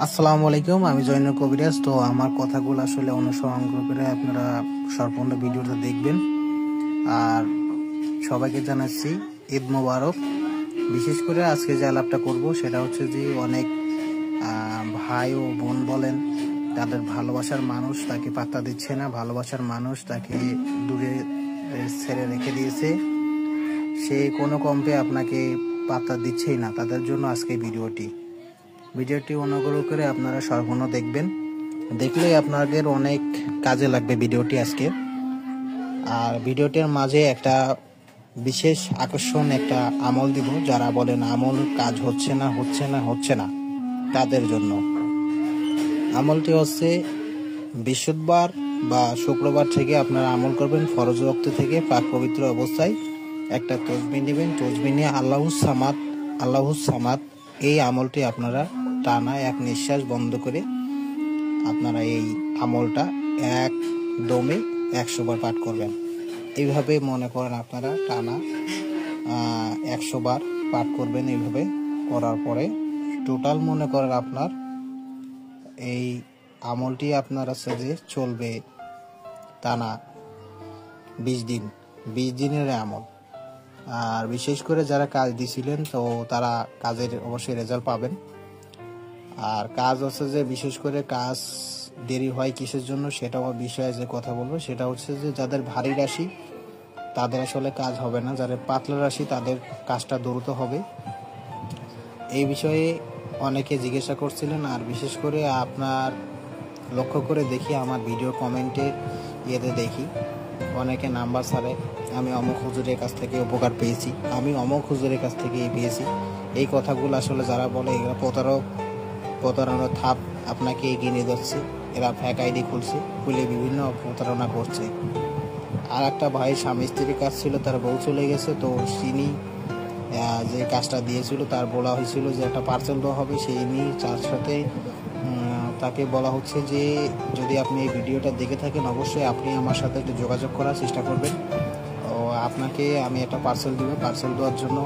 আসসালামু আলাইকুম, আমি জয়নুল কবিরাজ। তো আমার কথাগুলো আসলে অনুসরণ করে আপনারা সম্পূর্ণ ভিডিওটা দেখবেন। আর সবাইকে জানাচ্ছি ঈদ মোবারক। বিশেষ করে আজকে যে আলাপটা করব সেটা হচ্ছে যে অনেক ভাই ও বোন বলেন তাদের ভালোবাসার মানুষ তাকে পাত্তা দিচ্ছে না, ভালোবাসার মানুষ তাকে দূরে ছেড়ে রেখে দিয়েছে, সে কোনো কম্পে আপনাকে পাত্তা দিচ্ছেই না। তাদের জন্য আজকে ভিডিওটি অনুগ্রহ করে আপনারা সম্পূর্ণ দেখবেন, দেখলেই আপনাদের অনেক কাজে লাগবে ভিডিওটি আজকে। আর ভিডিওটির মাঝে একটা বিশেষ আকর্ষণ একটা আমল দিব, যারা বলেন আমল কাজ হচ্ছে না তাদের জন্য। আমলটি হচ্ছে বৃহস্পতিবার বা শুক্রবার থেকে আপনারা আমল করবেন। ফরজ ওয়াক্ত থেকে পাক পবিত্র অবস্থায় একটা তসবিহ নেবেন, তসবিহ নিয়ে আল্লাহুস সামাদ এই আমলটি আপনারা টানা এক নিঃশ্বাস বন্ধ করে আপনারা এই আমলটা একদমে 100 বার পাঠ করবেন। এইভাবে মনে করেন আপনারা টানা 100 বার পাঠ করবেন। এইভাবে করার পরে টোটাল মনে করেন আপনার এই আমলটি আপনার আছে যে চলবে টানা 20 দিনের আমল। আর বিশেষ করে যারা কাজ দিছিলেন তো তারা কাজের অবশ্যই রেজাল্ট পাবেন। আর কাজ হচ্ছে যে বিশেষ করে কাজ দেরি হয় কিসের জন্য সেটা বিষয়ে যে কথা বলবো সেটা হচ্ছে যে যাদের ভারী রাশি তাদের আসলে কাজ হবে না, যাদের পাতলা রাশি তাদের কাজটা দ্রুত হবে। এই বিষয়ে অনেকে জিজ্ঞাসা করছিলেন। আর বিশেষ করে আপনার লক্ষ্য করে দেখি আমার ভিডিও কমেন্টে দেখি অনেকে নাম্বার ছাড়ে, আমি অমুক হুজুরের কাছ থেকে উপকার পেয়েছি, আমি অমুক হুজুরের কাছ থেকে পেয়েছি। এই কথাগুলো আসলে যারা বলে এগুলো প্রতারণার থাপ আপনাকে এগিয়ে নিয়ে যাচ্ছে। এরা ফ্যাক আইডি খুলে বিভিন্ন প্রতারণা করছে। আর একটা ভাই স্বামী স্ত্রীর কাজ ছিল, তার বউ চলে গেছে, তো তিনি যে কাজটা দিয়েছিল তার বলা হয়েছিল যে একটা পার্সেল দেওয়া হবে, সেই নিয়ে তার সাথে তাকে বলা হচ্ছে যে যদি আপনি এই ভিডিওটা দেখে থাকেন অবশ্যই আপনি আমার সাথে একটু যোগাযোগ করার চেষ্টা করবেন। আপনাকে আমি একটা পার্সেল দেবো, পার্সেল দেওয়ার জন্য